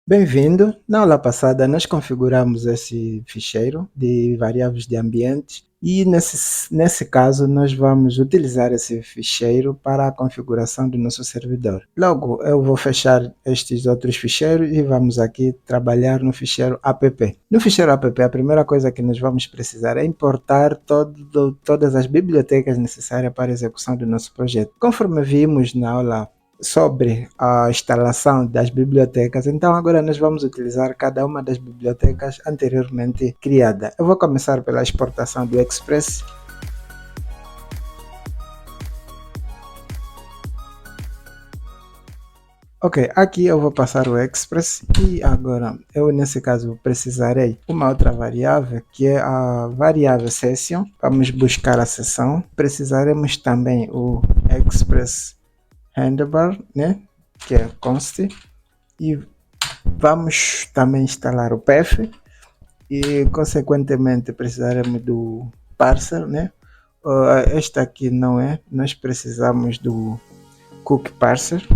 Bem-vindo! Na aula passada, nós configuramos esse ficheiro de variáveis de ambiente e nesse caso nós vamos utilizar esse ficheiro para a configuração do nosso servidor. Logo, eu vou fechar estes outros ficheiros e vamos aqui trabalhar no ficheiro app. No ficheiro app, a primeira coisa que nós vamos precisar é importar todas as bibliotecas necessárias para a execução do nosso projeto. Conforme vimos na aula sobre a instalação das bibliotecas, então agora nós vamos utilizar cada uma das bibliotecas anteriormente criada. Eu vou começar pela exportação do Express. Ok, aqui eu vou passar o Express e agora eu nesse caso precisarei uma outra variável que é a variável session. Vamos buscar a sessão. Precisaremos também o Express handlebar, né, que é const, e vamos também instalar o path e consequentemente precisaremos do parser, né. Esta aqui não é, nós precisamos do cookie parser.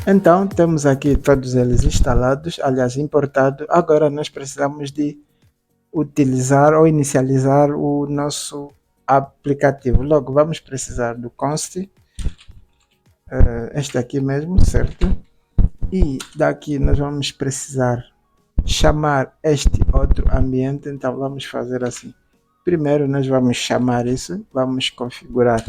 Então, temos aqui todos eles instalados, aliás, importados. Agora nós precisamos de utilizar ou inicializar o nosso aplicativo. Logo, vamos precisar do const, este aqui mesmo, certo? E daqui nós vamos precisar chamar este outro ambiente, então vamos fazer assim. Primeiro nós vamos chamar isso, vamos configurar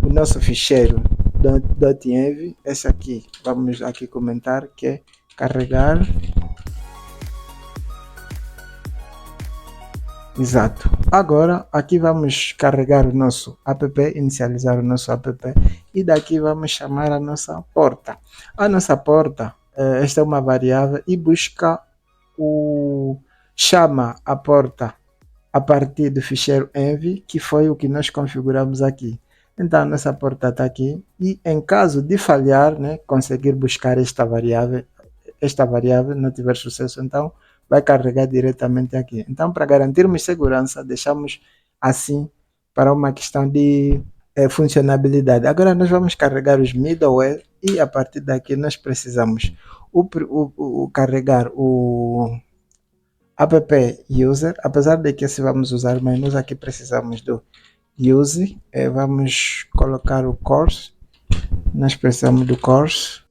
o nosso ficheiro .env, esse aqui, vamos aqui comentar que é carregar, exato. Agora aqui vamos carregar o nosso app, inicializar o nosso app e daqui vamos chamar a nossa porta. A nossa porta, esta é uma variável e busca chama a porta a partir do ficheiro env, que foi o que nós configuramos aqui. Então, nossa porta está aqui e em caso de falhar, né, conseguir buscar esta variável não tiver sucesso, então vai carregar diretamente aqui. Então, para garantirmos segurança, deixamos assim para uma questão de funcionalidade. Agora nós vamos carregar os middleware e a partir daqui nós precisamos carregar o app user, apesar de que se vamos usar, mas nós aqui precisamos do use, vamos colocar o course, nós precisamos do course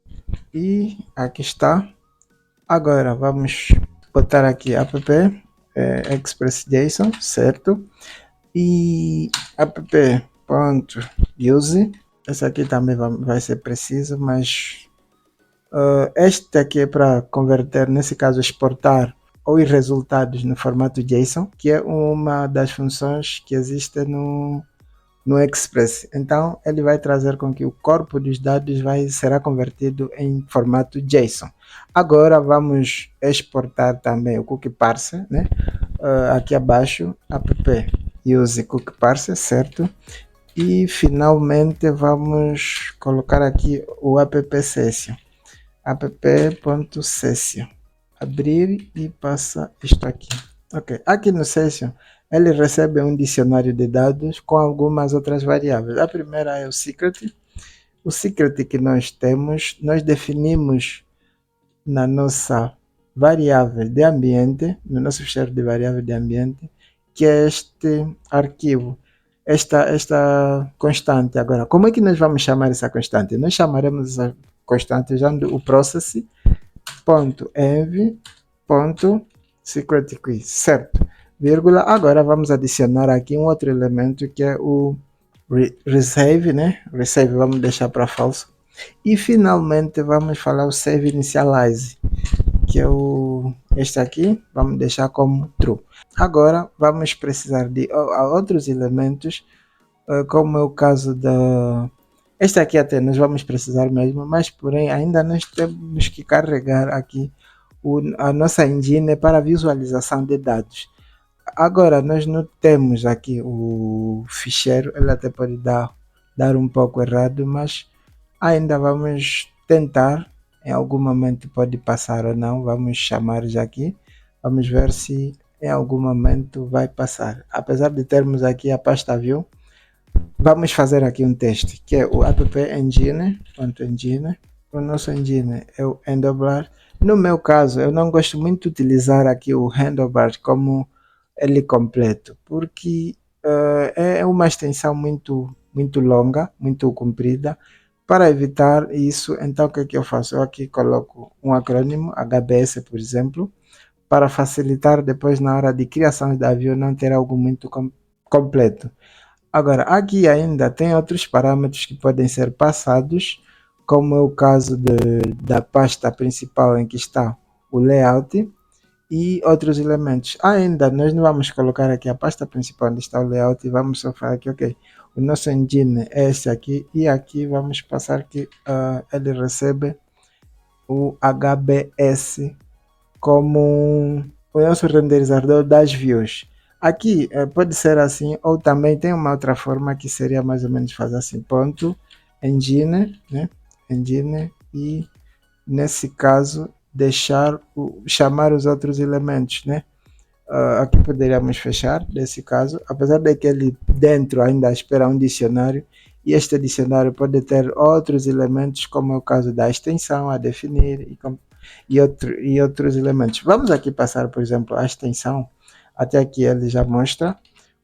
e aqui está. Agora vamos botar aqui app express.json, certo? E app.use, esse aqui também vai ser preciso, mas este aqui é para converter, nesse caso exportar os resultados no formato JSON, que é uma das funções que existe no Express. Então ele vai trazer com que o corpo dos dados será convertido em formato JSON. Agora vamos exportar também o cookie parser, né? Aqui abaixo, app use cookie parser, certo? E finalmente vamos colocar aqui o app session, app.session, abrir e passa isto aqui. Ok, aqui no session ele recebe um dicionário de dados com algumas outras variáveis. A primeira é o secret. O secret que nós temos, nós definimos na nossa variável de ambiente, no nosso ficheiro de variável de ambiente, que é este arquivo, esta constante. Agora, como é que nós vamos chamar essa constante? Nós chamaremos essa constante usando o process.env.secretKey, certo? Vírgula. Agora vamos adicionar aqui um outro elemento que é o resave, né? Resave vamos deixar para falso. E finalmente vamos falar o save initialize, que é este aqui, vamos deixar como true. Agora vamos precisar de outros elementos, como é o caso da... Este aqui até nós vamos precisar mesmo, mas porém ainda nós temos que carregar aqui a nossa engine para visualização de dados. Agora nós não temos aqui o ficheiro, ele até pode dar um pouco errado, mas ainda vamos tentar em algum momento pode passar ou não. Vamos chamar já aqui, vamos ver se em algum momento vai passar. Apesar de termos aqui a pasta view, vamos fazer aqui um teste, que é o app engine. O nosso engine é o handlebar. No meu caso, eu não gosto muito de utilizar aqui o handlebar como ele completo, porque é uma extensão muito longa, muito comprida. Para evitar isso, então o que é que eu faço? Eu aqui coloco um acrônimo, HBS, por exemplo, para facilitar depois na hora de criação da view não ter algo muito completo. Agora, aqui ainda tem outros parâmetros que podem ser passados, como é o caso da pasta principal em que está o layout e outros elementos. Ainda, nós não vamos colocar aqui a pasta principal onde está o layout e vamos só falar aqui, ok, o nosso engine é esse aqui e aqui vamos passar que ele recebe o HBS como o nosso renderizador das views. Aqui pode ser assim, ou também tem uma outra forma que seria mais ou menos fazer assim, ponto, engine, né? Engine, e nesse caso deixar chamar os outros elementos, né? Aqui poderíamos fechar desse caso, apesar de que ele dentro ainda espera um dicionário, e este dicionário pode ter outros elementos, como é o caso da extensão a definir e outros elementos. Vamos aqui passar, por exemplo, a extensão, até aqui ele já mostra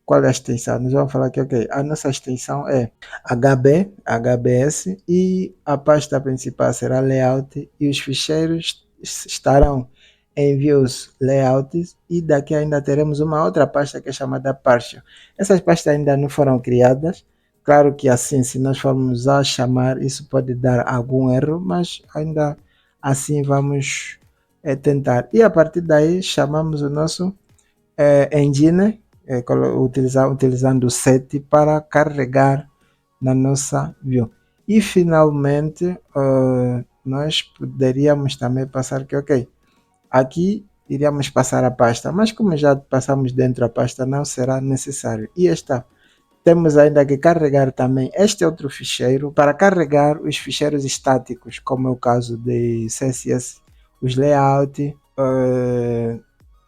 qual é a extensão. Nós vamos falar que, ok, a nossa extensão é HBS e a pasta principal será layout e os ficheiros estarão em views layouts e daqui ainda teremos uma outra pasta que é chamada partial. Essas pastas ainda não foram criadas. Claro que assim, se nós formos a chamar, isso pode dar algum erro, mas ainda assim vamos tentar. E a partir daí chamamos o nosso engine, utilizando o set para carregar na nossa view. E finalmente nós poderíamos também passar que, ok, aqui iríamos passar a pasta, mas como já passamos dentro da pasta, não será necessário. E temos ainda que carregar também este outro ficheiro para carregar os ficheiros estáticos, como é o caso de CSS, os layout,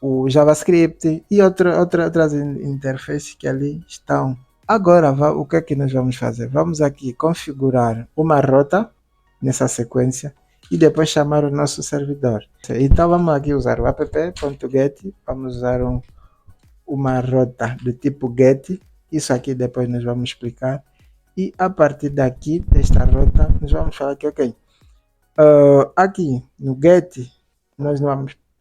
o JavaScript e outras interfaces que ali estão. Agora, o que é que nós vamos fazer? Vamos aqui configurar uma rota nessa sequência e depois chamar o nosso servidor. Então vamos aqui usar o app.get, vamos usar uma rota do tipo get, isso aqui depois nós vamos explicar, e a partir daqui, desta rota, nós vamos falar que, ok, aqui no get, nós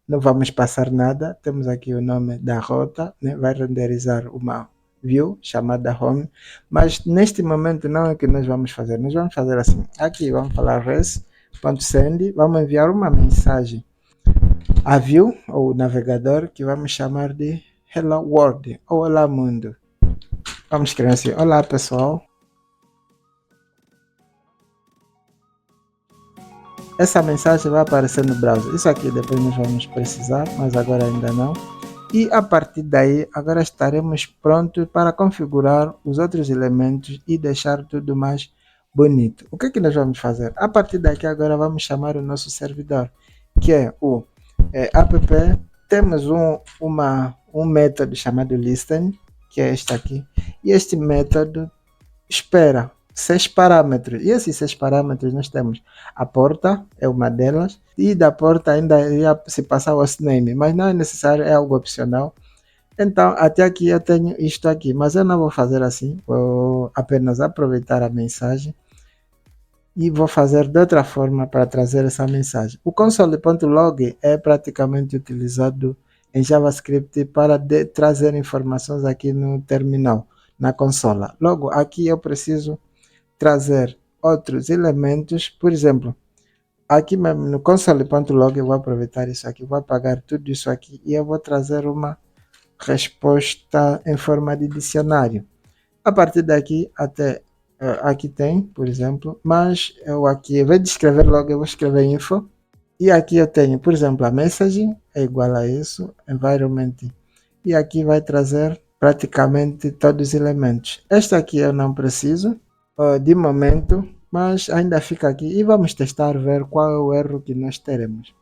não vamos passar nada, temos aqui o nome da rota, né? Vai renderizar uma view chamada home, mas neste momento não é o que nós vamos fazer assim, aqui vamos falar res.send, vamos enviar uma mensagem a view ou navegador que vamos chamar de Hello World ou Olá Mundo. Vamos escrever assim, olá pessoal. Essa mensagem vai aparecer no browser. Isso aqui depois nós vamos precisar, mas agora ainda não. E a partir daí, agora estaremos prontos para configurar os outros elementos e deixar tudo mais bonito. O que é que nós vamos fazer? A partir daqui agora vamos chamar o nosso servidor, que é o app. Temos um método chamado listen, que é este aqui. E este método espera 6 parâmetros. E esses 6 parâmetros nós temos a porta, é uma delas, e da porta ainda iria se passar o hostname, mas não é necessário, é algo opcional. Então, até aqui eu tenho isto aqui, mas eu não vou fazer assim, vou apenas aproveitar a mensagem e vou fazer de outra forma para trazer essa mensagem. O console.log é praticamente utilizado em JavaScript para trazer informações aqui no terminal, na consola. Logo, aqui eu preciso trazer outros elementos, por exemplo, aqui mesmo no console.log eu vou aproveitar isso aqui, vou apagar tudo isso aqui e eu vou trazer uma resposta em forma de dicionário. A partir daqui até aqui tem, por exemplo, mas eu aqui, ao invés de escrever logo, eu vou escrever info. E aqui eu tenho, por exemplo, a messaging é igual a isso, environment. E aqui vai trazer praticamente todos os elementos. Este aqui eu não preciso, de momento, mas ainda fica aqui e vamos testar, ver qual é o erro que nós teremos.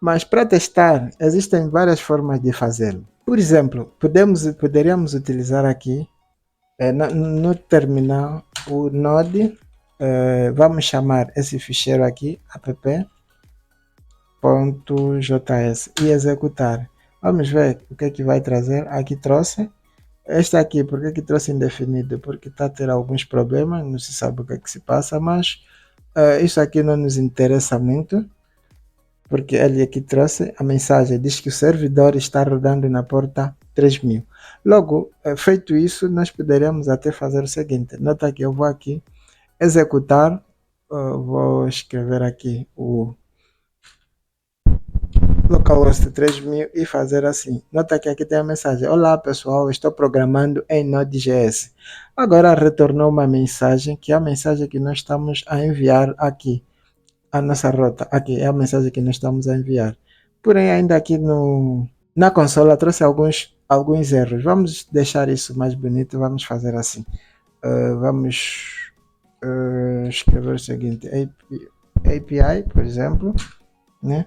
Mas para testar, existem várias formas de fazê-lo. Por exemplo, poderíamos utilizar aqui no terminal o node, vamos chamar esse ficheiro aqui, app.js e executar. Vamos ver o que é que vai trazer. Aqui trouxe. Este aqui, por que trouxe indefinido? Porque está a ter alguns problemas, não se sabe o que é que se passa, mas isso aqui não nos interessa muito, porque ele aqui trouxe a mensagem, diz que o servidor está rodando na porta 3000. Logo, feito isso, nós poderíamos até fazer o seguinte, nota que eu vou aqui executar, vou escrever aqui o localhost 3000 e fazer assim. Nota que aqui tem a mensagem, olá pessoal, estou programando em Node.js. Agora retornou uma mensagem, que é a mensagem que nós estamos a enviar aqui. A nossa rota, aqui é a mensagem que nós estamos a enviar. Porém, ainda aqui na consola trouxe alguns erros. Vamos deixar isso mais bonito, vamos fazer assim. Vamos escrever o seguinte, API, por exemplo, né?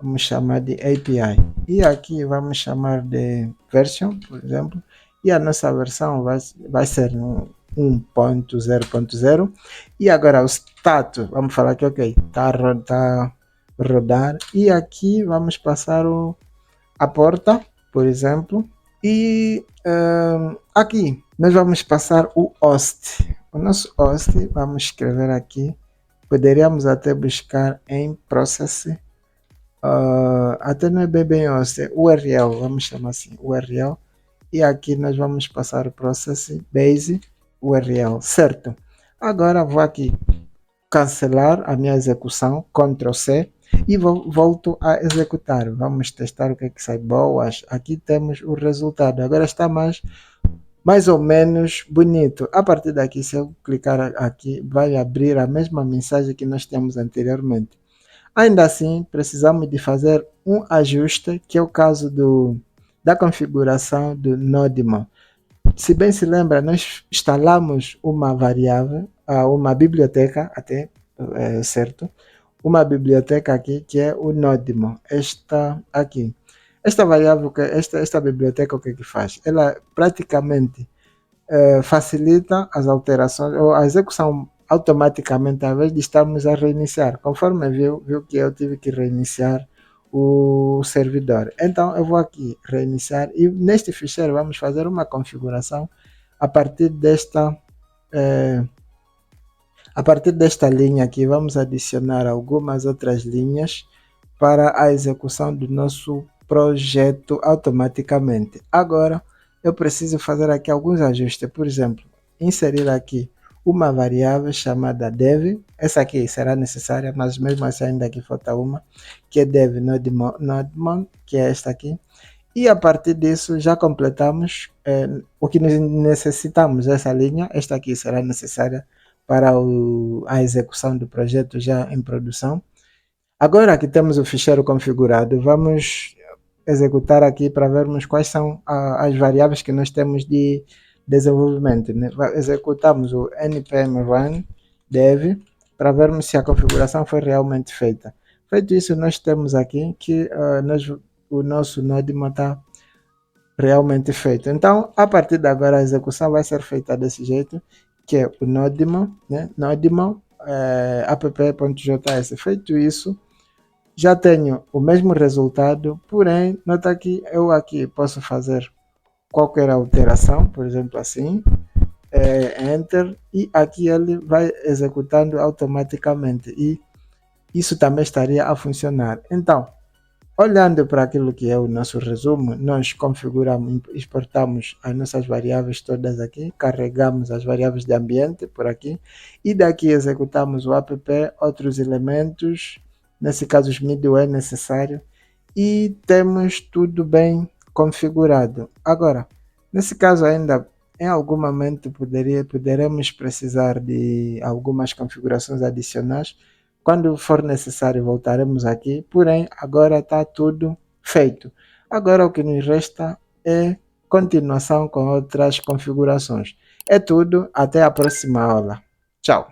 Vamos chamar de API. E aqui vamos chamar de version, por exemplo, e a nossa versão vai ser 1.0.0. E agora o status, vamos falar que ok, está a rodar. E aqui vamos passar a porta, por exemplo. E aqui nós vamos passar o host. O nosso host, vamos escrever aqui. Poderíamos até buscar em process. Até não é bem host, é URL, vamos chamar assim, URL. E aqui nós vamos passar o process base URL, certo? Agora vou aqui cancelar a minha execução, Ctrl C, e volto a executar. Vamos testar o que é que sai. Boas, aqui temos o resultado. Agora está mais ou menos bonito. A partir daqui, se eu clicar aqui, vai abrir a mesma mensagem que nós temos anteriormente. Ainda assim, precisamos de fazer um ajuste, que é o caso da configuração do Nodemon. Se bem se lembra, nós instalamos uma variável, uma biblioteca, até, certo? Uma biblioteca aqui, que é o Nodemon. Esta aqui. Esta variável, esta biblioteca, o que faz? Ela praticamente facilita as alterações, ou a execução automaticamente, ao invés de estarmos a reiniciar. Conforme viu que eu tive que reiniciar o servidor. Então eu vou aqui reiniciar e neste ficheiro vamos fazer uma configuração a partir desta linha aqui. Vamos adicionar algumas outras linhas para a execução do nosso projeto automaticamente. Agora eu preciso fazer aqui alguns ajustes, por exemplo, inserir aqui uma variável chamada dev. Essa aqui será necessária, mas mesmo assim ainda aqui falta uma, que é dev nodemon, que é esta aqui. E a partir disso já completamos o que necessitamos. Essa linha, esta aqui será necessária para a execução do projeto já em produção. Agora que temos o ficheiro configurado, vamos executar aqui para vermos quais são as variáveis que nós temos de desenvolvimento. Né? Executamos o npm run dev para vermos se a configuração foi realmente feita. Feito isso, nós temos aqui que o nosso Nodemon está realmente feito. Então, a partir de agora, a execução vai ser feita desse jeito, que é o Nodemon, né? Nodemon app.js. Feito isso, já tenho o mesmo resultado, porém, nota que eu aqui posso fazer qualquer alteração, por exemplo assim, Enter, e aqui ele vai executando automaticamente, e isso também estaria a funcionar. Então, olhando para aquilo que é o nosso resumo, nós configuramos, exportamos as nossas variáveis todas aqui, carregamos as variáveis de ambiente por aqui, e daqui executamos o app, outros elementos, nesse caso os middleware necessário, e temos tudo bem configurado. Agora, nesse caso ainda, em algum momento poderemos precisar de algumas configurações adicionais. Quando for necessário voltaremos aqui, porém agora está tudo feito. Agora o que nos resta é continuação com outras configurações. É tudo, até a próxima aula. Tchau!